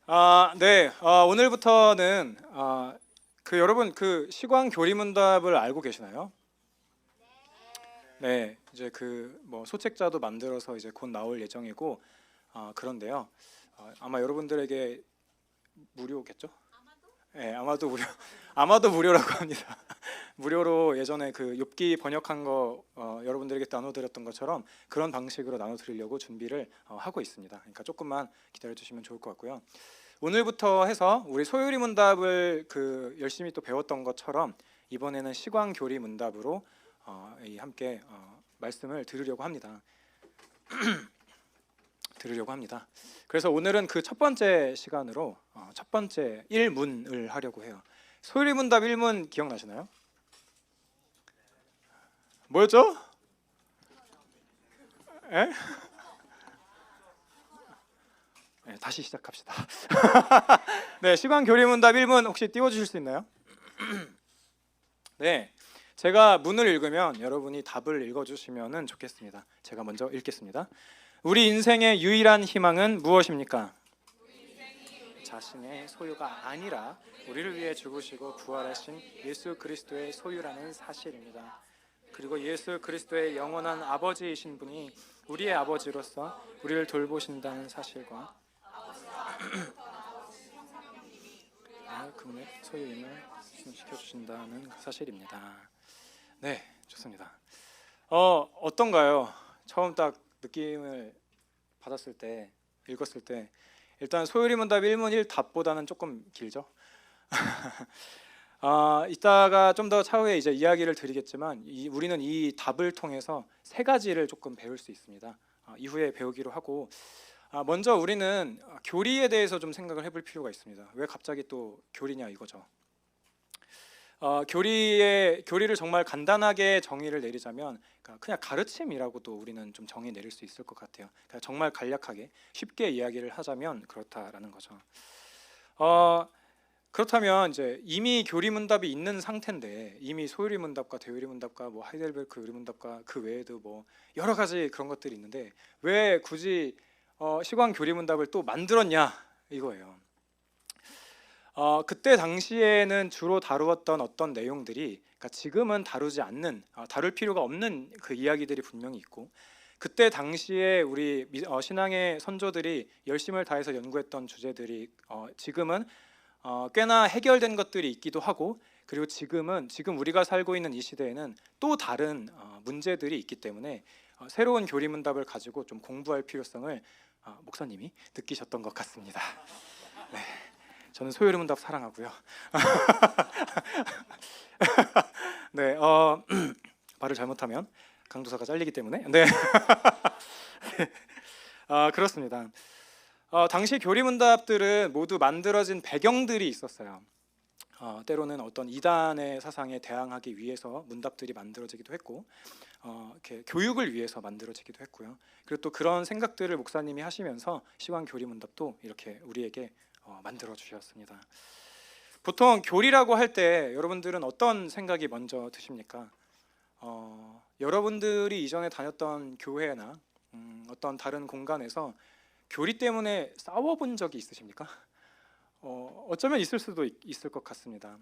네. 오늘부터는 여러분 그 시광 교리문답을 알고 계시나요? 네. 이제 그 뭐 소책자도 만들어서 이제 곧 나올 예정이고 그런데요. 아마 여러분들에게 무료겠죠? 네, 아마도 무료. 아마도 무료라고 합니다. 무료로 예전에 그 욥기 번역한 거 여러분들에게 나눠드렸던 것처럼 그런 방식으로 나눠드리려고 준비를 하고 있습니다. 그러니까 조금만 기다려주시면 좋을 것 같고요. 오늘부터 해서 우리 소요리 문답을 그 열심히 또 배웠던 것처럼 이번에는 시광 교리 문답으로 함께 말씀을 들으려고 합니다. 그래서 오늘은 그 첫 번째 시간으로 첫 번째 1문을 하려고 해요. 소요리 문답 1문 기억나시나요? 뭐였죠? 에? 네, 다시 시작합시다. 네, 시간 교리문답 1문 혹시 띄워주실 수 있나요? 네, 제가 문을 읽으면 여러분이 답을 읽어주시면 좋겠습니다. 제가 먼저 읽겠습니다. 우리 인생의 유일한 희망은 무엇입니까? 자신의 소유가 아니라 우리를 위해 죽으시고 부활하신 예수 그리스도의 소유라는 사실입니다. 그리고 예수 그리스도의 영원한 아버지이신 분이 우리의 아버지로서 우리를 돌보신다는 사실과 그분의 소유임을 시켜주신다는 그 사실입니다. 네, 좋습니다. 어떤가요? 처음 딱 느낌을 받았을 때, 읽었을 때 일단 소요리 문답 1문 1답보다는 조금 길죠? 이따가 좀 더 차후에 이제 이야기를 드리겠지만 우리는 이 답을 통해서 세 가지를 조금 배울 수 있습니다. 이후에 배우기로 하고 먼저 우리는 교리에 대해서 좀 생각을 해볼 필요가 있습니다. 왜 갑자기 또 교리냐 이거죠. 교리를 정말 간단하게 정의를 내리자면 그냥 가르침이라고도 우리는 좀 정의 내릴 수 있을 것 같아요. 정말 간략하게 쉽게 이야기를 하자면 그렇다라는 거죠. 그렇다면 이제 이미 교리 문답이 있는 상태인데 이미 소요리 문답과 대요리 문답과 뭐 하이델베르크 요리 문답과 그 외에도 뭐 여러 가지 그런 것들이 있는데 왜 굳이 시광 교리 문답을 또 만들었냐 이거예요. 그때 당시에는 주로 다루었던 어떤 내용들이 지금은 다루지 않는 다룰 필요가 없는 그 이야기들이 분명히 있고 그때 당시에 우리 신앙의 선조들이 열심을 다해서 연구했던 주제들이 지금은 꽤나 해결된 것들이 있기도 하고 그리고 지금 우리가 살고 있는 이 시대에는 또 다른 문제들이 있기 때문에 새로운 교리 문답을 가지고 좀 공부할 필요성을 목사님이 느끼셨던 것 같습니다. 네, 저는 소요리 문답 사랑하고요. 네, 말을 잘못하면 강도사가 잘리기 때문에 네, 그렇습니다. 당시 교리 문답들은 모두 만들어진 배경들이 있었어요. 때로는 어떤 이단의 사상에 대항하기 위해서 문답들이 만들어지기도 했고 이렇게 교육을 위해서 만들어지기도 했고요. 그리고 또 그런 생각들을 목사님이 하시면서 시황 교리 문답도 이렇게 우리에게 만들어 주셨습니다. 보통 교리라고 할 때 여러분들은 어떤 생각이 먼저 드십니까? 여러분들이 이전에 다녔던 교회나 어떤 다른 공간에서 교리 때문에 싸워본 적이 있으십니까? 어쩌면 있을 수도 있을 것 같습니다.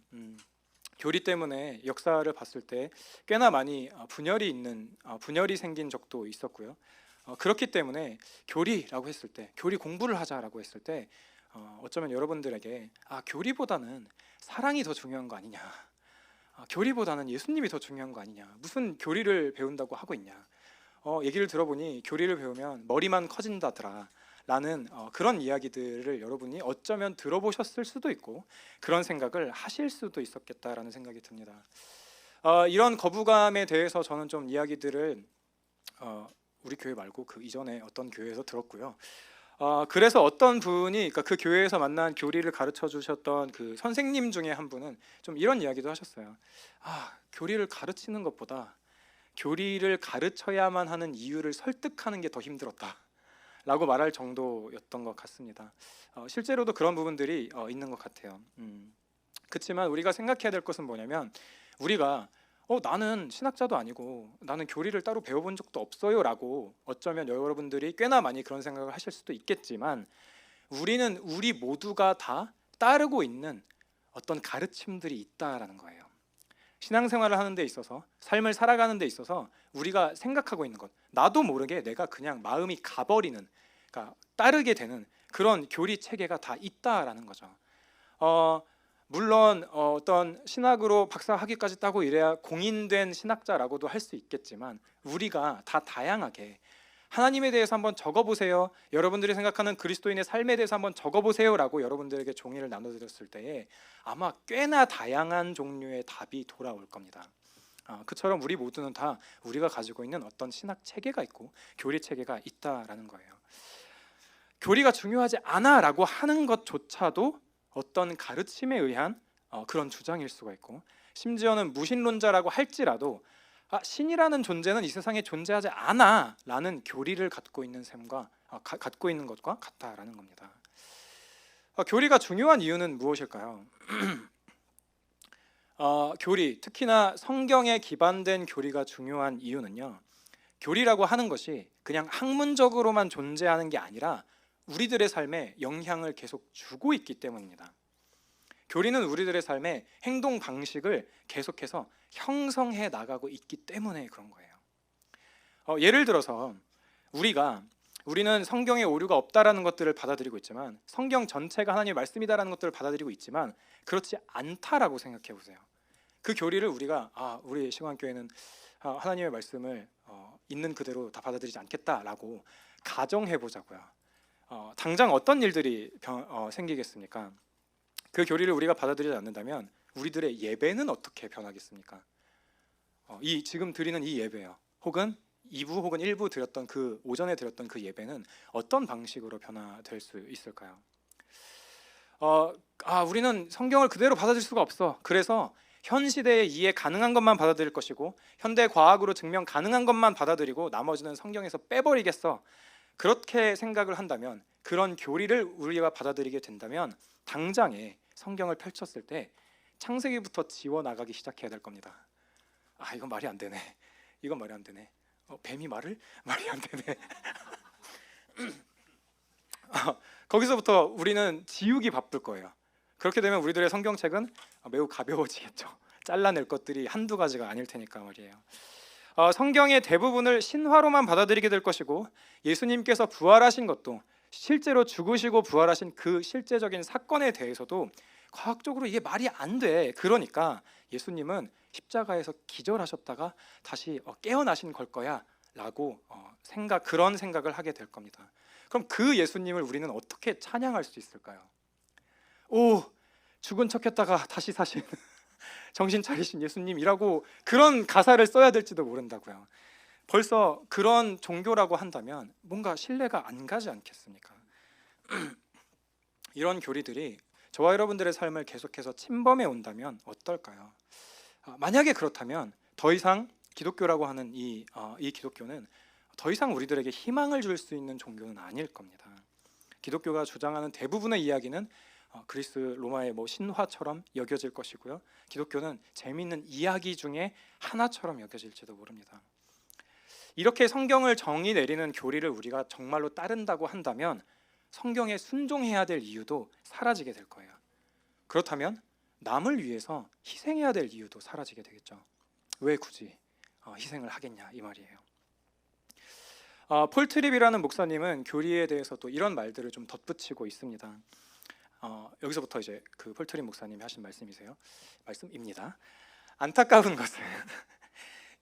교리 때문에 역사를 봤을 때 꽤나 많이 분열이 생긴 적도 있었고요. 그렇기 때문에 교리라고 했을 때, 교리 공부를 하자라고 했을 때 어쩌면 여러분들에게 교리보다는 사랑이 더 중요한 거 아니냐, 교리보다는 예수님이 더 중요한 거 아니냐, 무슨 교리를 배운다고 하고 있냐, 얘기를 들어보니 교리를 배우면 머리만 커진다더라 라는 그런 이야기들을 여러분이 어쩌면 들어보셨을 수도 있고 그런 생각을 하실 수도 있었겠다라는 생각이 듭니다. 이런 거부감에 대해서 저는 좀 이야기들을 우리 교회 말고 그 이전에 어떤 교회에서 들었고요. 그래서 어떤 분이 그 교회에서 만난 교리를 가르쳐 주셨던 그 선생님 중에 한 분은 좀 이런 이야기도 하셨어요. 교리를 가르치는 것보다 교리를 가르쳐야만 하는 이유를 설득하는 게 더 힘들었다 라고 말할 정도였던 것 같습니다. 실제로도 그런 부분들이 있는 것 같아요. 그렇지만 우리가 생각해야 될 것은 뭐냐면 우리가 나는 신학자도 아니고 나는 교리를 따로 배워본 적도 없어요 라고 어쩌면 여러분들이 꽤나 많이 그런 생각을 하실 수도 있겠지만 우리는 우리 모두가 다 따르고 있는 어떤 가르침들이 있다라는 거예요. 신앙생활을 하는 데 있어서, 삶을 살아가는 데 있어서 우리가 생각하고 있는 것, 나도 모르게 내가 그냥 마음이 가버리는, 그러니까 따르게 되는 그런 교리 체계가 다 있다라는 거죠. 물론 어떤 신학으로 박사 학위까지 따고 이래야 공인된 신학자라고도 할 수 있겠지만, 우리가 다 다양하게 하나님에 대해서 한번 적어보세요, 여러분들이 생각하는 그리스도인의 삶에 대해서 한번 적어보세요라고 여러분들에게 종이를 나눠드렸을 때에 아마 꽤나 다양한 종류의 답이 돌아올 겁니다. 그처럼 우리 모두는 다 우리가 가지고 있는 어떤 신학 체계가 있고 교리 체계가 있다라는 거예요. 교리가 중요하지 않아라고 하는 것조차도 어떤 가르침에 의한 그런 주장일 수가 있고, 심지어는 무신론자라고 할지라도 신이라는 존재는 이 세상에 존재하지 않아라는 교리를 갖고 있는 셈과 갖고 있는 것과 같다라는 겁니다. 교리가 중요한 이유는 무엇일까요? 교리, 특히나 성경에 기반된 교리가 중요한 이유는요, 교리라고 하는 것이 그냥 학문적으로만 존재하는 게 아니라 우리들의 삶에 영향을 계속 주고 있기 때문입니다. 교리는 우리들의 삶의 행동 방식을 계속해서 형성해 나가고 있기 때문에 그런 거예요. 예를 들어서 우리는 성경에 오류가 없다라는 것들을 받아들이고 있지만, 성경 전체가 하나님의 말씀이다라는 것들을 받아들이고 있지만 그렇지 않다라고 생각해 보세요. 그 교리를 우리 시공학교에는 하나님의 말씀을 있는 그대로 다 받아들이지 않겠다라고 가정해 보자고요. 당장 어떤 일들이 생기겠습니까? 그 교리를 우리가 받아들이지 않는다면 우리들의 예배는 어떻게 변하겠습니까? 지금 드리는 이 예배요, 혹은 2부 혹은 1부 드렸던 그 오전에 드렸던 그 예배는 어떤 방식으로 변화될 수 있을까요? 우리는 성경을 그대로 받아들일 수가 없어, 그래서 현 시대에 이해 가능한 것만 받아들일 것이고 현대 과학으로 증명 가능한 것만 받아들이고 나머지는 성경에서 빼버리겠어, 그렇게 생각을 한다면, 그런 교리를 우리가 받아들이게 된다면 당장에 성경을 펼쳤을 때 창세기부터 지워나가기 시작해야 될 겁니다. 이건 말이 안 되네, 이건 말이 안 되네, 뱀이 말이 안 되네. 거기서부터 우리는 지우기 바쁠 거예요. 그렇게 되면 우리들의 성경책은 매우 가벼워지겠죠. 잘라낼 것들이 한두 가지가 아닐 테니까 말이에요. 성경의 대부분을 신화로만 받아들이게 될 것이고, 예수님께서 부활하신 것도, 실제로 죽으시고 부활하신 그 실제적인 사건에 대해서도 과학적으로 이게 말이 안 돼. 그러니까 예수님은 십자가에서 기절하셨다가 다시 깨어나신 걸 거야 라고 그런 생각을 하게 될 겁니다. 그럼 그 예수님을 우리는 어떻게 찬양할 수 있을까요? 죽은 척했다가 다시 사신 정신 차리신 예수님이라고 그런 가사를 써야 될지도 모른다고요. 벌써 그런 종교라고 한다면 뭔가 신뢰가 안 가지 않겠습니까? 이런 교리들이 저와 여러분들의 삶을 계속해서 침범해 온다면 어떨까요? 만약에 그렇다면 더 이상 기독교라고 하는 이 기독교는 더 이상 우리들에게 희망을 줄 수 있는 종교는 아닐 겁니다. 기독교가 주장하는 대부분의 이야기는 그리스 로마의 신화처럼 여겨질 것이고요, 기독교는 재미있는 이야기 중에 하나처럼 여겨질지도 모릅니다. 이렇게 성경을 정의 내리는 교리를 우리가 정말로 따른다고 한다면 성경에 순종해야 될 이유도 사라지게 될 거예요. 그렇다면 남을 위해서 희생해야 될 이유도 사라지게 되겠죠. 왜 굳이 희생을 하겠냐 이 말이에요. 폴 트립이라는 목사님은 교리에 대해서 또 이런 말들을 좀 덧붙이고 있습니다. 여기서부터 이제 그 폴 트립 목사님이 하신 말씀입니다. 안타까운 것은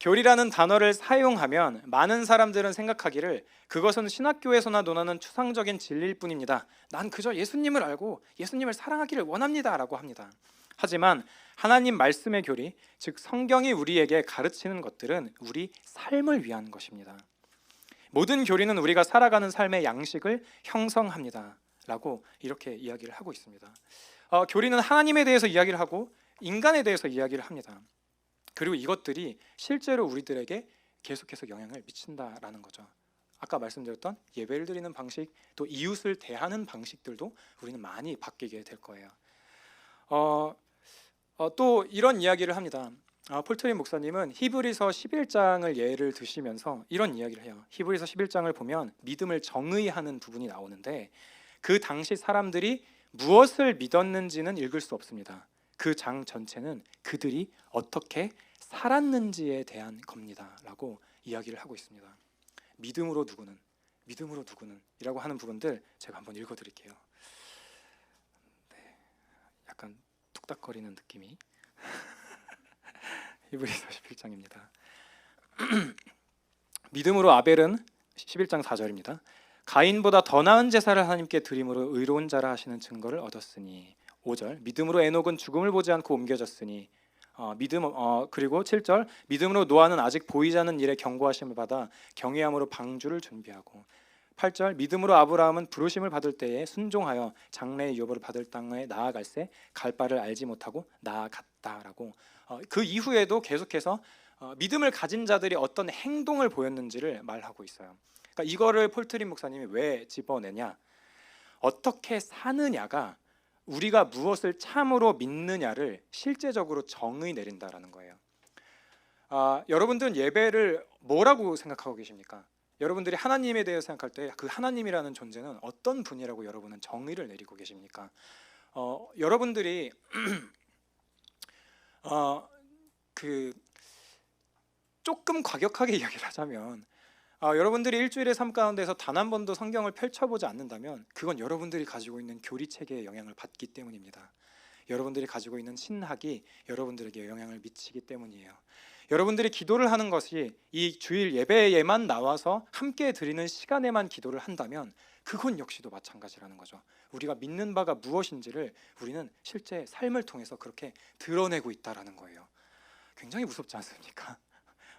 교리라는 단어를 사용하면 많은 사람들은 생각하기를 그것은 신학교에서나 논하는 추상적인 진리일 뿐입니다. 난 그저 예수님을 알고 예수님을 사랑하기를 원합니다 라고 합니다. 하지만 하나님 말씀의 교리, 즉 성경이 우리에게 가르치는 것들은 우리 삶을 위한 것입니다. 모든 교리는 우리가 살아가는 삶의 양식을 형성합니다 라고 이렇게 이야기를 하고 있습니다. 교리는 하나님에 대해서 이야기를 하고 인간에 대해서 이야기를 합니다. 그리고 이것들이 실제로 우리들에게 계속해서 영향을 미친다라는 거죠. 아까 말씀드렸던 예배를 드리는 방식, 또 이웃을 대하는 방식들도 우리는 많이 바뀌게 될 거예요. 또 이런 이야기를 합니다. 폴 트립 목사님은 히브리서 11장을 예를 드시면서 이런 이야기를 해요. 히브리서 11장을 보면 믿음을 정의하는 부분이 나오는데 그 당시 사람들이 무엇을 믿었는지는 읽을 수 없습니다. 그 장 전체는 그들이 어떻게 살았는지에 대한 겁니다 라고 이야기를 하고 있습니다. 믿음으로 누구는 이라고 하는 부분들 제가 한번 읽어드릴게요. 네, 약간 툭닥거리는 느낌이 히브리서 11장입니다. 믿음으로 아벨은 11장 4절입니다. 가인보다 더 나은 제사를 하나님께 드림으로 의로운 자라 하시는 증거를 얻었으니. 5절 믿음으로 에녹은 죽음을 보지 않고 옮겨졌으니. 그리고 7절 믿음으로 노아는 아직 보이지 않는 일에 경고하심을 받아 경외함으로 방주를 준비하고. 8절 믿음으로 아브라함은 부르심을 받을 때에 순종하여 장래의 유업을 받을 땅에 나아갈새 갈 바를 알지 못하고 나아갔다라고. 그 이후에도 계속해서 믿음을 가진 자들이 어떤 행동을 보였는지를 말하고 있어요. 그러니까 이거를 폴트린 목사님이 왜 집어내냐, 어떻게 사느냐가 우리가 무엇을 참으로 믿느냐를 실제적으로 정의 내린다라는 거예요. 여러분들은 예배를 뭐라고 생각하고 계십니까? 여러분들이 하나님에 대해 생각할 때 그 하나님이라는 존재는 어떤 분이라고 여러분은 정의를 내리고 계십니까? 여러분들이 조금 과격하게 이야기를 하자면, 여러분들이 일주일의 삶 가운데서 단 한 번도 성경을 펼쳐보지 않는다면 그건 여러분들이 가지고 있는 교리체계의 영향을 받기 때문입니다. 여러분들이 가지고 있는 신학이 여러분들에게 영향을 미치기 때문이에요. 여러분들이 기도를 하는 것이 이 주일 예배에만 나와서 함께 드리는 시간에만 기도를 한다면 그건 역시도 마찬가지라는 거죠. 우리가 믿는 바가 무엇인지를 우리는 실제 삶을 통해서 그렇게 드러내고 있다라는 거예요. 굉장히 무섭지 않습니까?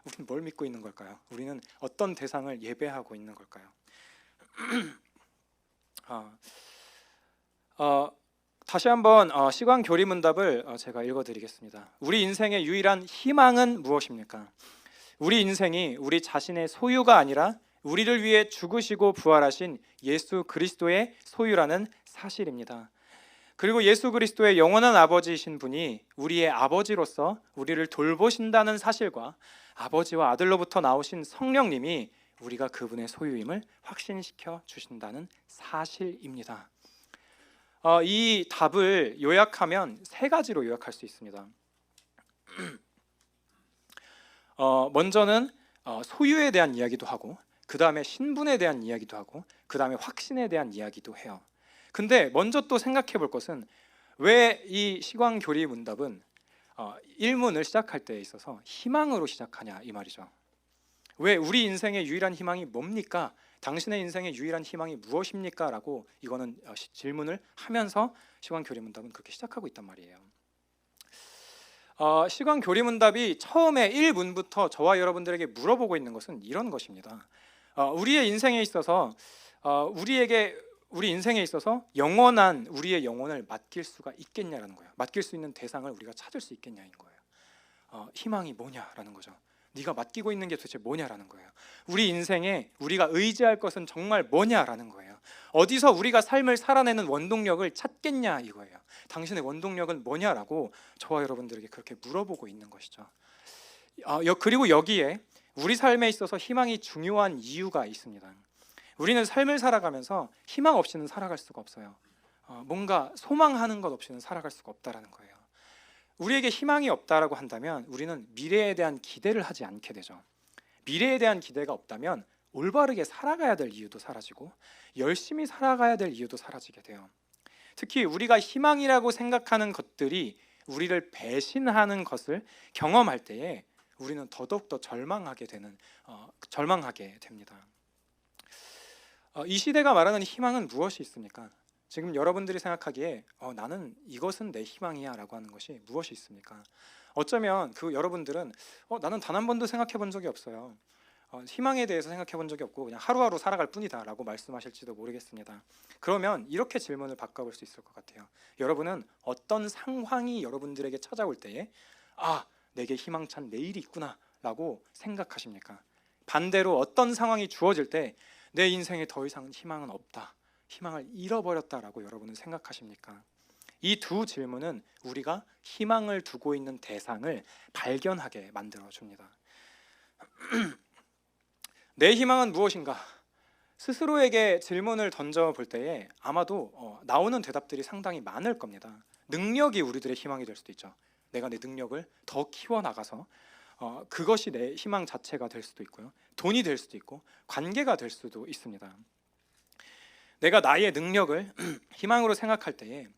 우리는 뭘 믿고 있는 걸까요? 우리는 어떤 대상을 예배하고 있는 걸까요? 다시 한번 시간 교리 문답을 제가 읽어드리겠습니다. 우리 인생의 유일한 희망은 무엇입니까? 우리 인생이 우리 자신의 소유가 아니라 우리를 위해 죽으시고 부활하신 예수 그리스도의 소유라는 사실입니다. 그리고 예수 그리스도의 영원한 아버지이신 분이 우리의 아버지로서 우리를 돌보신다는 사실과 아버지와 아들로부터 나오신 성령님이 우리가 그분의 소유임을 확신시켜 주신다는 사실입니다. 이 답을 요약하면 세 가지로 요약할 수 있습니다. 먼저는 소유에 대한 이야기도 하고, 그 다음에 신분에 대한 이야기도 하고, 그 다음에 확신에 대한 이야기도 해요. 근데 먼저 또 생각해 볼 것은 왜 이 시광교리 문답은 1문을 시작할 때에 있어서 희망으로 시작하냐 이 말이죠. 왜 우리 인생의 유일한 희망이 뭡니까? 당신의 인생의 유일한 희망이 무엇입니까? 라고 이거는 질문을 하면서 시광교리문답은 그렇게 시작하고 있단 말이에요. 시광교리문답이 처음에 1문부터 저와 여러분들에게 물어보고 있는 것은 이런 것입니다. 우리의 인생에 있어서 우리 인생에 있어서 영원한 우리의 영혼을 맡길 수가 있겠냐라는 거예요. 맡길 수 있는 대상을 우리가 찾을 수 있겠냐인 거예요. 희망이 뭐냐라는 거죠. 네가 맡기고 있는 게 도대체 뭐냐라는 거예요. 우리 인생에 우리가 의지할 것은 정말 뭐냐라는 거예요. 어디서 우리가 삶을 살아내는 원동력을 찾겠냐 이거예요. 당신의 원동력은 뭐냐라고 저와 여러분들에게 그렇게 물어보고 있는 것이죠. 그리고 여기에 우리 삶에 있어서 희망이 중요한 이유가 있습니다. 우리는 삶을 살아가면서 희망 없이는 살아갈 수가 없어요. 뭔가 소망하는 것 없이는 살아갈 수가 없다라는 거예요. 우리에게 희망이 없다라고 한다면 우리는 미래에 대한 기대를 하지 않게 되죠. 미래에 대한 기대가 없다면 올바르게 살아가야 될 이유도 사라지고 열심히 살아가야 될 이유도 사라지게 돼요. 특히 우리가 희망이라고 생각하는 것들이 우리를 배신하는 것을 경험할 때에 우리는 더더욱더 절망하게 됩니다. 이 시대가 말하는 희망은 무엇이 있습니까? 지금 여러분들이 생각하기에 나는 이것은 내 희망이야 라고 하는 것이 무엇이 있습니까? 어쩌면 여러분들은 나는 단 한 번도 생각해 본 적이 없어요. 희망에 대해서 생각해 본 적이 없고 그냥 하루하루 살아갈 뿐이다 라고 말씀하실지도 모르겠습니다. 그러면 이렇게 질문을 바꿔볼 수 있을 것 같아요. 여러분은 어떤 상황이 여러분들에게 찾아올 때에 내게 희망찬 내일이 있구나 라고 생각하십니까? 반대로 어떤 상황이 주어질 때 내 인생에 더 이상 희망은 없다, 희망을 잃어버렸다라고 여러분은 생각하십니까? 이 두 질문은 우리가 희망을 두고 있는 대상을 발견하게 만들어줍니다. 내 희망은 무엇인가? 스스로에게 질문을 던져볼 때에 아마도 나오는 대답들이 상당히 많을 겁니다. 능력이 우리들의 희망이 될 수도 있죠. 내가 내 능력을 더 키워나가서 그것이 내 희망 자체가 될 수도 있고요. 돈이 될 수도 있고 관계가 될 수도 있습니다. 내가 나의 능력을 희망으로 생각할 때에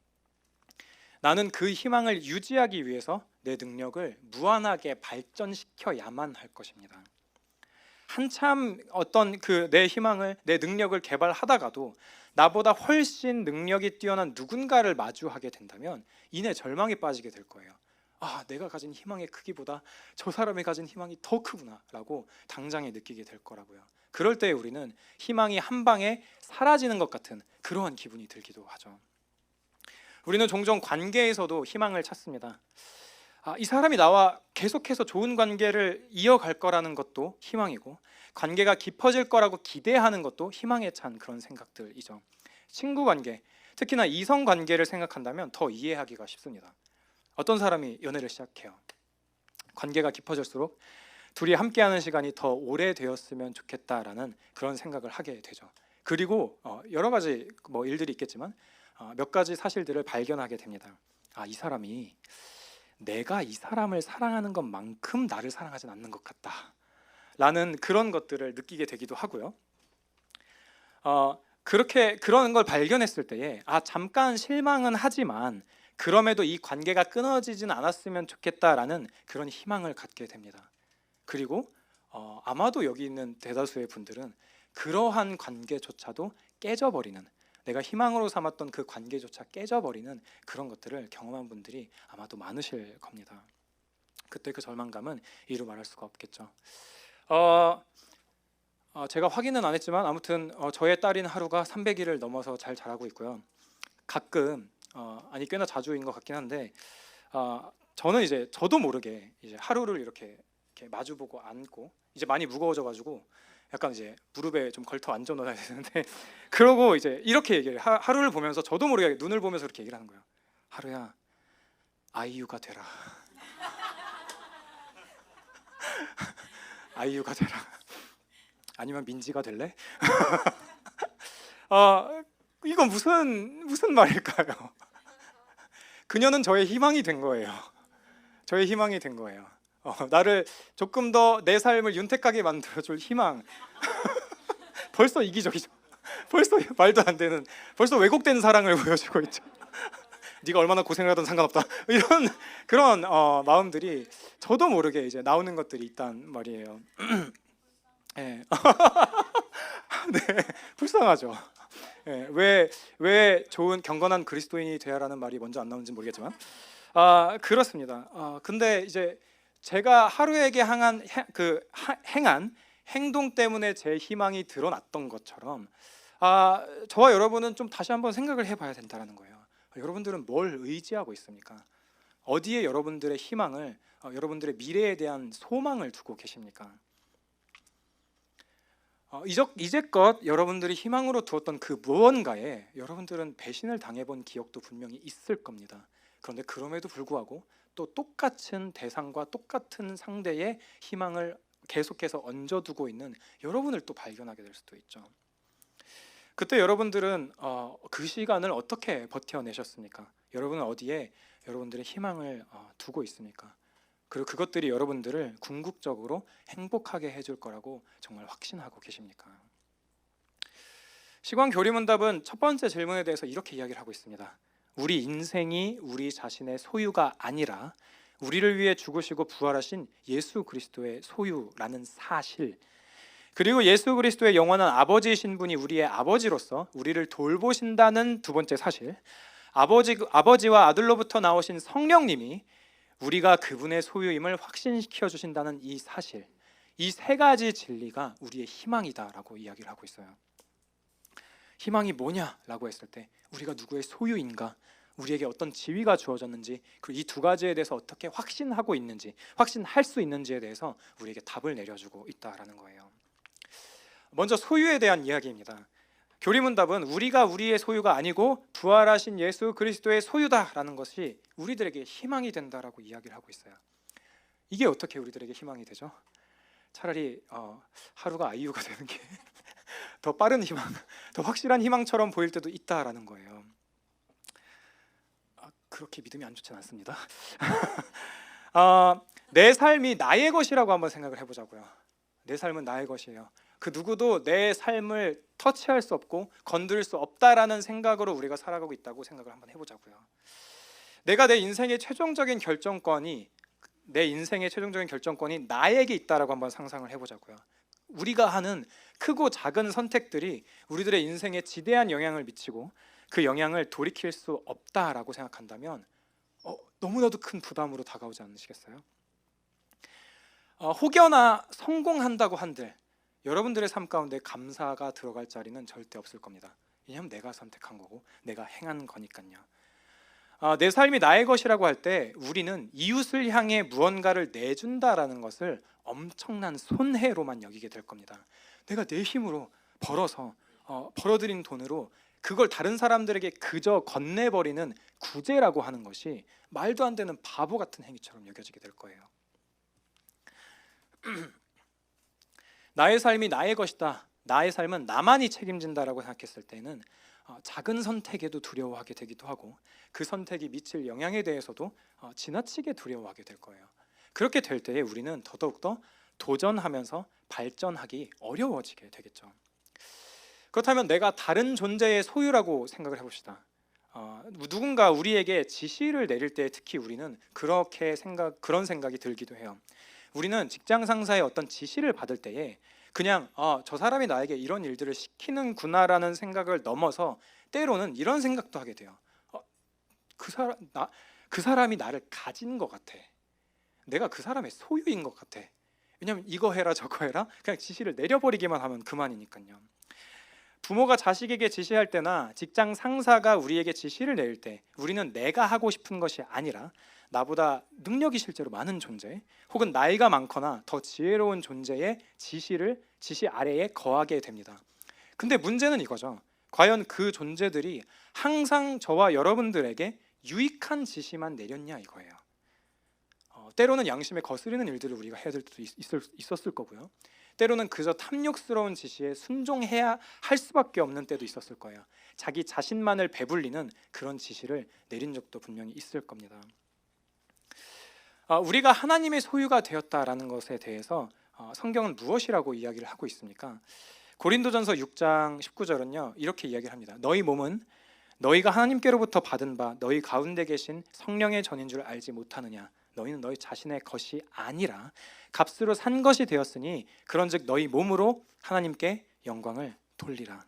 나는 그 희망을 유지하기 위해서 내 능력을 무한하게 발전시켜야만 할 것입니다. 한참 어떤 내 희망을, 내 능력을 개발하다가도 나보다 훨씬 능력이 뛰어난 누군가를 마주하게 된다면 이내 절망에 빠지게 될 거예요. 내가 가진 희망의 크기보다 저 사람이 가진 희망이 더 크구나 라고 당장에 느끼게 될 거라고요. 그럴 때 우리는 희망이 한 방에 사라지는 것 같은 그러한 기분이 들기도 하죠. 우리는 종종 관계에서도 희망을 찾습니다. 이 사람이 나와 계속해서 좋은 관계를 이어갈 거라는 것도 희망이고, 관계가 깊어질 거라고 기대하는 것도 희망에 찬 그런 생각들이죠. 친구 관계, 특히나 이성 관계를 생각한다면 더 이해하기가 쉽습니다. 어떤 사람이 연애를 시작해요. 관계가 깊어질수록 둘이 함께하는 시간이 더 오래되었으면 좋겠다라는 그런 생각을 하게 되죠. 그리고 여러 가지 일들이 있겠지만 몇 가지 사실들을 발견하게 됩니다. 이 사람이 내가 이 사람을 사랑하는 것만큼 나를 사랑하진 않는 것 같다 라는 그런 것들을 느끼게 되기도 하고요. 그런 걸 발견했을 때에 잠깐 실망은 하지만 그럼에도 이 관계가 끊어지진 않았으면 좋겠다라는 그런 희망을 갖게 됩니다. 그리고 아마도 여기 있는 대다수의 분들은 그러한 관계조차도 깨져버리는, 내가 희망으로 삼았던 그 관계조차 깨져버리는 그런 것들을 경험한 분들이 아마도 많으실 겁니다. 그때 그 절망감은 이루 말할 수가 없겠죠. 제가 확인은 안 했지만 아무튼 저의 딸인 하루가 300일을 넘어서 잘 자라고 있고요. 가끔 꽤나 자주인 것 같긴 한데 저는 이제 저도 모르게 이제 하루를 이렇게 마주보고 안고, 이제 많이 무거워져가지고 약간 이제 무릎에 좀 걸터 앉아 놓아야 되는데 그러고 이제 이렇게 얘기를 하루를 보면서 저도 모르게 눈을 보면서 이렇게 얘기를 하는 거예요. 하루야, 아이유가 되라. 아이유가 되라. 아니면 민지가 될래? 이건 무슨 말일까요? 그녀는 저의 희망이 된 거예요. 저의 희망이 된 거예요. 나를 조금 더 내 삶을 윤택하게 만들어줄 희망. 벌써 이기적이죠. 벌써 말도 안 되는, 벌써 왜곡된 사랑을 보여주고 있죠. 네가 얼마나 고생을 하든 상관없다, 이런 그런 마음들이 저도 모르게 이제 나오는 것들이 있단 말이에요. 네. 네, 불쌍하죠. 네, 왜 좋은 경건한 그리스도인이 되야라는 말이 먼저 안 나오는지 모르겠지만 그렇습니다. 근데 이제 제가 하루에게 행한 행동 때문에 제 희망이 드러났던 것처럼 저와 여러분은 좀 다시 한번 생각을 해봐야 된다는 거예요. 여러분들은 뭘 의지하고 있습니까? 어디에 여러분들의 희망을, 여러분들의 미래에 대한 소망을 두고 계십니까? 이제껏 여러분들이 희망으로 두었던 그 무언가에 여러분들은 배신을 당해본 기억도 분명히 있을 겁니다. 그런데 그럼에도 불구하고 또 똑같은 대상과 똑같은 상대의 희망을 계속해서 얹어두고 있는 여러분을 또 발견하게 될 수도 있죠. 그때 여러분들은 그 시간을 어떻게 버텨내셨습니까? 여러분은 어디에 여러분들의 희망을 두고 있습니까? 그리고 그것들이 여러분들을 궁극적으로 행복하게 해줄 거라고 정말 확신하고 계십니까? 시광교리문답은 첫 번째 질문에 대해서 이렇게 이야기를 하고 있습니다. 우리 인생이 우리 자신의 소유가 아니라 우리를 위해 죽으시고 부활하신 예수 그리스도의 소유라는 사실, 그리고 예수 그리스도의 영원한 아버지이신 분이 우리의 아버지로서 우리를 돌보신다는 두 번째 사실, 아버지와 아들로부터 나오신 성령님이 우리가 그분의 소유임을 확신시켜 주신다는 이 사실, 이 세 가지 진리가 우리의 희망이다라고 이야기를 하고 있어요. 희망이 뭐냐라고 했을 때 우리가 누구의 소유인가, 우리에게 어떤 지위가 주어졌는지, 그리고 이 두 가지에 대해서 어떻게 확신하고 있는지, 확신할 수 있는지에 대해서 우리에게 답을 내려주고 있다라는 거예요. 먼저 소유에 대한 이야기입니다. 교리문답은 우리가 우리의 소유가 아니고 부활하신 예수 그리스도의 소유다라는 것이 우리들에게 희망이 된다라고 이야기를 하고 있어요. 이게 어떻게 우리들에게 희망이 되죠? 차라리 하루가 아이유가 되는 게 더 빠른 희망, 더 확실한 희망처럼 보일 때도 있다라는 거예요. 그렇게 믿음이 안 좋진 않습니다. 내 삶이 나의 것이라고 한번 생각을 해보자고요. 내 삶은 나의 것이에요. 그 누구도 내 삶을 터치할 수 없고 건드릴 수 없다라는 생각으로 우리가 살아가고 있다고 생각을 한번 해보자고요. 내가 내 인생의 최종적인 결정권이 나에게 있다라고 한번 상상을 해보자고요. 우리가 하는 크고 작은 선택들이 우리들의 인생에 지대한 영향을 미치고 그 영향을 돌이킬 수 없다라고 생각한다면 너무나도 큰 부담으로 다가오지 않으시겠어요? 혹여나 성공한다고 한들 여러분들의 삶 가운데 감사가 들어갈 자리는 절대 없을 겁니다. 왜냐하면 내가 선택한 거고 내가 행한 거니까요. 내 삶이 나의 것이라고 할 때 우리는 이웃을 향해 무언가를 내준다라는 것을 엄청난 손해로만 여기게 될 겁니다. 내가 내 힘으로 벌어들인 돈으로 그걸 다른 사람들에게 그저 건네버리는 구제라고 하는 것이 말도 안 되는 바보 같은 행위처럼 여겨지게 될 거예요. 나의 삶이 나의 것이다, 나의 삶은 나만이 책임진다라고 생각했을 때는 작은 선택에도 두려워하게 되기도 하고 그 선택이 미칠 영향에 대해서도 지나치게 두려워하게 될 거예요. 그렇게 될 때에 우리는 더더욱더 도전하면서 발전하기 어려워지게 되겠죠. 그렇다면 내가 다른 존재의 소유라고 생각을 해봅시다. 누군가 우리에게 지시를 내릴 때 특히 우리는 그런 생각이 들기도 해요. 우리는 직장 상사의 어떤 지시를 받을 때에 그냥 저 사람이 나에게 이런 일들을 시키는구나라는 생각을 넘어서 때로는 이런 생각도 하게 돼요. 그 사람이 나를 가진 것 같아. 내가 그 사람의 소유인 것 같아. 왜냐하면 이거 해라 저거 해라 그냥 지시를 내려버리기만 하면 그만이니까요. 부모가 자식에게 지시할 때나 직장 상사가 우리에게 지시를 내릴 때 우리는 내가 하고 싶은 것이 아니라 나보다 능력이 실제로 많은 존재 혹은 나이가 많거나 더 지혜로운 존재의 지시 아래에 거하게 됩니다. 근데 문제는 이거죠. 과연 그 존재들이 항상 저와 여러분들에게 유익한 지시만 내렸냐 이거예요. 때로는 양심에 거스르는 일들을 우리가 해야 될 수도 있었을 거고요. 때로는 그저 탐욕스러운 지시에 순종해야 할 수밖에 없는 때도 있었을 거예요. 자기 자신만을 배불리는 그런 지시를 내린 적도 분명히 있을 겁니다. 우리가 하나님의 소유가 되었다라는 것에 대해서 성경은 무엇이라고 이야기를 하고 있습니까? 고린도전서 6장 19절은요 이렇게 이야기를 합니다. 너희 몸은 너희가 하나님께로부터 받은 바 너희 가운데 계신 성령의 전인 줄 알지 못하느냐. 너희는 너희 자신의 것이 아니라 값으로 산 것이 되었으니 그런즉 너희 몸으로 하나님께 영광을 돌리라.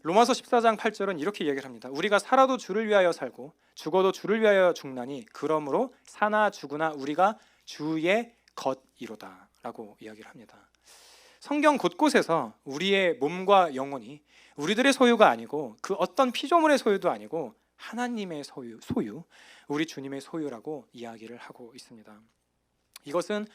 로마서 14장 8절은 이렇게 이야기를 합니다. 우리가 살아도 주를 위하여 살고 죽어도 주를 위하여 죽나니 그러므로 사나 죽으나 우리가 주의 것이로다 라고 이야기를 합니다. 성경 곳곳에서 우리의 몸과 영혼이 우리들의 소유가 아니고 그 어떤 피조물의 소유도 아니고 하나님의 소유, 우리 주님의 소유라고 이야기를 하고 있습니다. 이것은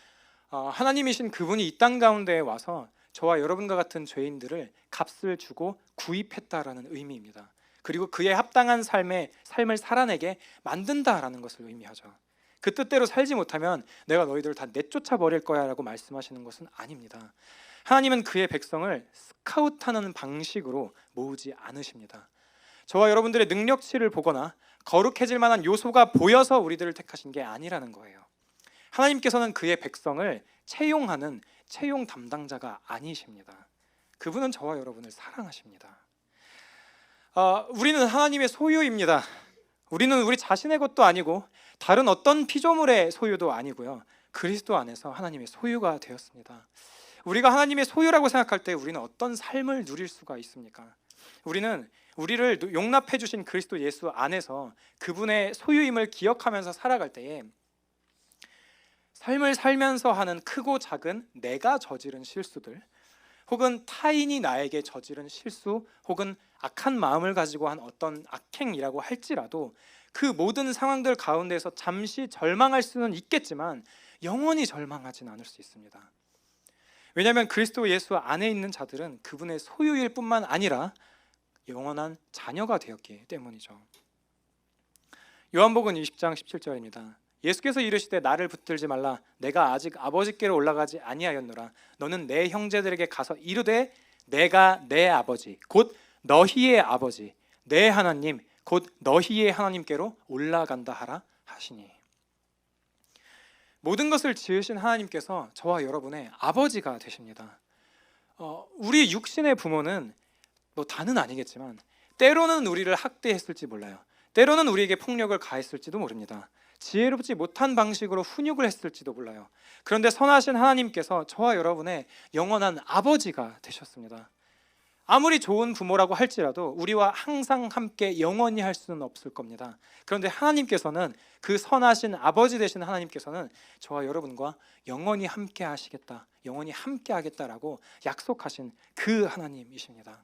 하나님이신 그분이 이 땅 가운데에 와서 저와 여러분과 같은 죄인들을 값을 주고 구입했다라는 의미입니다. 그리고 그에 합당한 삶을 살아내게 만든다라는 것을 의미하죠. 그 뜻대로 살지 못하면 내가 너희들을 다 내쫓아 버릴 거야 라고 말씀하시는 것은 아닙니다. 하나님은 그의 백성을 스카우트하는 방식으로 모으지 않으십니다. 저와 여러분들의 능력치를 보거나 거룩해질 만한 요소가 보여서 우리들을 택하신 게 아니라는 거예요. 하나님께서는 그의 백성을 채용하는 채용 담당자가 아니십니다. 그분은 저와 여러분을 사랑하십니다. 우리는 하나님의 소유입니다. 우리는 우리 자신의 것도 아니고 다른 어떤 피조물의 소유도 아니고요. 그리스도 안에서 하나님의 소유가 되었습니다. 우리가 하나님의 소유라고 생각할 때 우리는 어떤 삶을 누릴 수가 있습니까? 우리는 우리를 용납해 주신 그리스도 예수 안에서 그분의 소유임을 기억하면서 살아갈 때에 삶을 살면서 하는 크고 작은 내가 저지른 실수들 혹은 타인이 나에게 저지른 실수 혹은 악한 마음을 가지고 한 어떤 악행이라고 할지라도 그 모든 상황들 가운데서 잠시 절망할 수는 있겠지만 영원히 절망하진 않을 수 있습니다. 왜냐하면 그리스도 예수 안에 있는 자들은 그분의 소유일 뿐만 아니라 영원한 자녀가 되었기 때문이죠. 요한복음 20장 17절입니다. 예수께서 이르시되 나를 붙들지 말라. 내가 아직 아버지께로 올라가지 아니하였노라. 너는 내 형제들에게 가서 이르되 내가 내 아버지 곧 너희의 아버지 내 하나님 곧 너희의 하나님께로 올라간다 하라 하시니. 모든 것을 지으신 하나님께서 저와 여러분의 아버지가 되십니다. 우리 육신의 부모는 뭐 다는 아니겠지만 때로는 우리를 학대했을지 몰라요. 때로는 우리에게 폭력을 가했을지도 모릅니다. 지혜롭지 못한 방식으로 훈육을 했을지도 몰라요. 그런데 선하신 하나님께서 저와 여러분의 영원한 아버지가 되셨습니다. 아무리 좋은 부모라고 할지라도 우리와 항상 함께 영원히 할 수는 없을 겁니다. 그런데 하나님께서는, 그 선하신 아버지 되신 하나님께서는 저와 여러분과 영원히 함께 하시겠다, 영원히 함께 하겠다라고 약속하신 그 하나님이십니다.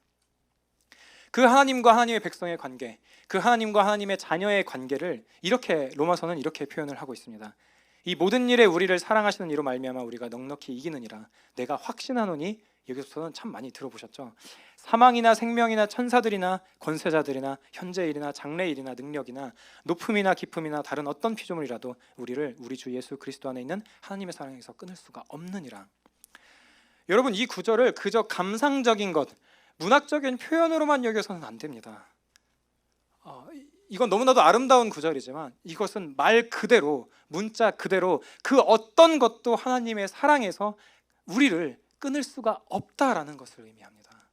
그 하나님과 하나님의 백성의 관계, 그 하나님과 하나님의 자녀의 관계를 이렇게 로마서는 이렇게 표현을 하고 있습니다. 이 모든 일에 우리를 사랑하시는 이로 말미암아 우리가 넉넉히 이기느니라. 내가 확신하노니, 여기서는 참 많이 들어보셨죠? 사망이나 생명이나 천사들이나 권세자들이나 현재일이나 장래일이나 능력이나 높음이나 깊음이나 다른 어떤 피조물이라도 우리를 우리 주 예수 그리스도 안에 있는 하나님의 사랑에서 끊을 수가 없느니라. 여러분, 이 구절을 그저 감상적인 것, 문학적인 표현으로만 여겨서는 안 됩니다. 이건 너무나도 아름다운 구절이지만 이것은 말 그대로, 문자 그대로 그 어떤 것도 하나님의 사랑에서 우리를 끊을 수가 없다라는 것을 의미합니다.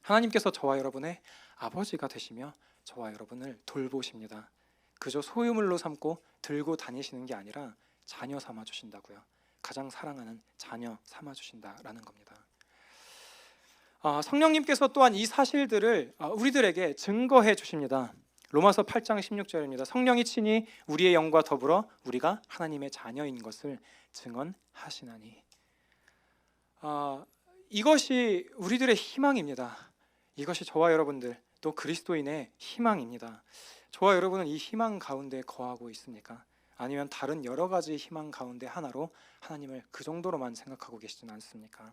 하나님께서 저와 여러분의 아버지가 되시며 저와 여러분을 돌보십니다. 그저 소유물로 삼고 들고 다니시는 게 아니라 자녀 삼아 주신다고요. 가장 사랑하는 자녀 삼아 주신다라는 겁니다. 성령님께서 또한 이 사실들을 우리들에게 증거해 주십니다. 로마서 8장 16절입니다. 성령이 친히 우리의 영과 더불어 우리가 하나님의 자녀인 것을 증언하시나니. 이것이 우리들의 희망입니다. 이것이 저와 여러분들 또 그리스도인의 희망입니다. 저와 여러분은 이 희망 가운데 거하고 있습니까? 아니면 다른 여러 가지 희망 가운데 하나로 하나님을 그 정도로만 생각하고 계시지는 않습니까?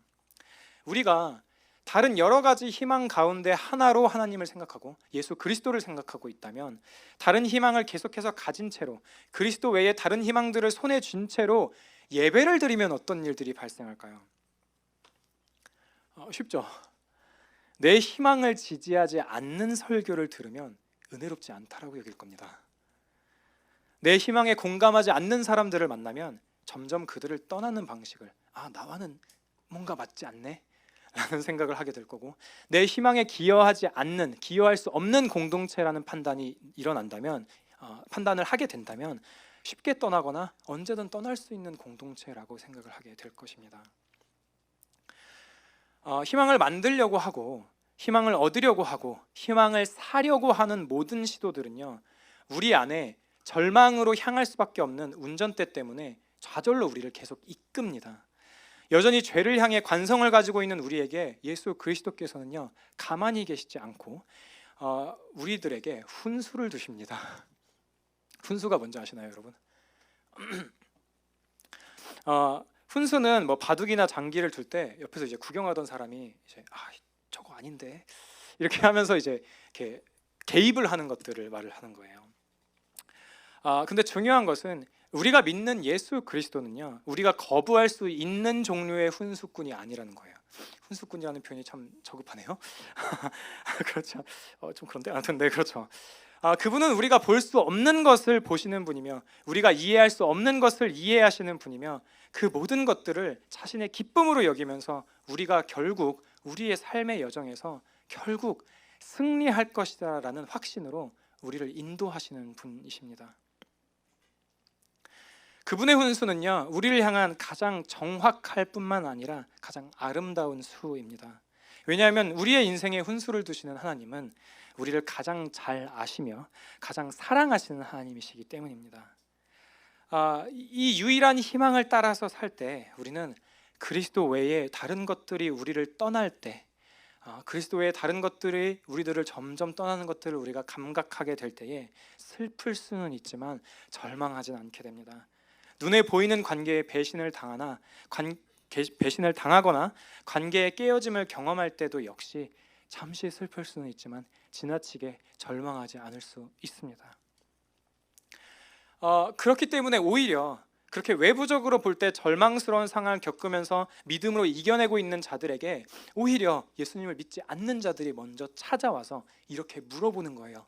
우리가 다른 여러 가지 희망 가운데 하나로 하나님을 생각하고 예수 그리스도를 생각하고 있다면, 다른 희망을 계속해서 가진 채로 그리스도 외에 다른 희망들을 손에 쥔 채로 예배를 드리면 어떤 일들이 발생할까요? 쉽죠. 내 희망을 지지하지 않는 설교를 들으면 은혜롭지 않다라고 여길 겁니다. 내 희망에 공감하지 않는 사람들을 만나면 점점 그들을 떠나는 방식을, 나와는 뭔가 맞지 않네 라는 생각을 하게 될 거고, 내 희망에 기여하지 않는, 기여할 수 없는 공동체라는 판단이 일어난다면, 판단을 하게 된다면 쉽게 떠나거나 언제든 떠날 수 있는 공동체라고 생각을 하게 될 것입니다. 희망을 만들려고 하고, 희망을 얻으려고 하고, 희망을 사려고 하는 모든 시도들은요, 우리 안에 절망으로 향할 수밖에 없는 운전대 때문에 좌절로 우리를 계속 이끕니다. 여전히 죄를 향해 관성을 가지고 있는 우리에게 예수 그리스도께서는요, 가만히 계시지 않고 우리들에게 훈수를 두십니다. 훈수가 뭔지 아시나요, 여러분? 훈수는 뭐 바둑이나 장기를 둘 때 옆에서 이제 구경하던 사람이 이제 저거 아닌데 이렇게 하면서 이제 이렇게 개입을 하는 것들을 말을 하는 거예요. 근데 중요한 것은 우리가 믿는 예수 그리스도는요, 우리가 거부할 수 있는 종류의 훈수꾼이 아니라는 거예요. 훈수꾼이라는 표현이 참 저급하네요. 그렇죠. 좀 그런데 아무튼 네, 그렇죠. 그분은 우리가 볼 수 없는 것을 보시는 분이며 우리가 이해할 수 없는 것을 이해하시는 분이며 그 모든 것들을 자신의 기쁨으로 여기면서 우리가 결국 우리의 삶의 여정에서 결국 승리할 것이다라는 확신으로 우리를 인도하시는 분이십니다. 그분의 훈수는요, 우리를 향한 가장 정확할 뿐만 아니라 가장 아름다운 수입니다. 왜냐하면 우리의 인생에 훈수를 두시는 하나님은 우리를 가장 잘 아시며 가장 사랑하시는 하나님이시기 때문입니다. 이 유일한 희망을 따라서 살 때 우리는 그리스도 외에 다른 것들이 우리를 떠날 때, 그리스도 외에 다른 것들이 우리들을 점점 떠나는 것들을 우리가 감각하게 될 때에 슬플 수는 있지만 절망하진 않게 됩니다. 눈에 보이는 관계에 배신을 당하거나 관계의 깨어짐을 경험할 때도 역시 잠시 슬플 수는 있지만 지나치게 절망하지 않을 수 있습니다. 그렇기 때문에 오히려 그렇게 외부적으로 볼 때 절망스러운 상황을 겪으면서 믿음으로 이겨내고 있는 자들에게 오히려 예수님을 믿지 않는 자들이 먼저 찾아와서 이렇게 물어보는 거예요.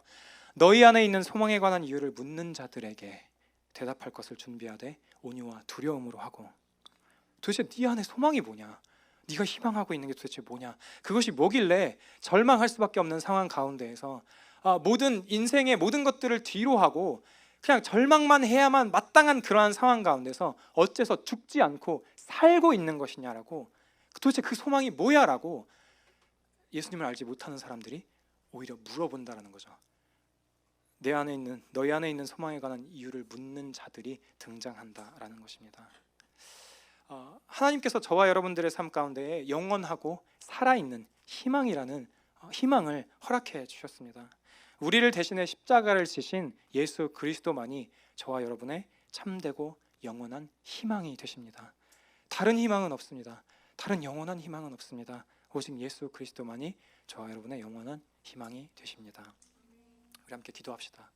너희 안에 있는 소망에 관한 이유를 묻는 자들에게 대답할 것을 준비하되 온유와 두려움으로 하고. 도대체 네 안에 소망이 뭐냐? 네가 희망하고 있는 게 도대체 뭐냐? 그것이 뭐길래 절망할 수밖에 없는 상황 가운데에서 모든 인생의 모든 것들을 뒤로 하고 그냥 절망만 해야만 마땅한 그러한 상황 가운데서 어째서 죽지 않고 살고 있는 것이냐라고, 도대체 그 소망이 뭐야라고 예수님을 알지 못하는 사람들이 오히려 물어본다라는 거죠. 너희 안에 있는 소망에 관한 이유를 묻는 자들이 등장한다라는 것입니다. 하나님께서 저와 여러분들의 삶 가운데 영원하고 살아있는 희망이라는 희망을 허락해 주셨습니다. 우리를 대신해 십자가를 지신 예수 그리스도만이 저와 여러분의 참되고 영원한 희망이 되십니다. 다른 희망은 없습니다. 다른 영원한 희망은 없습니다. 오직 예수 그리스도만이 저와 여러분의 영원한 희망이 되십니다. 우리 함께 기도합시다.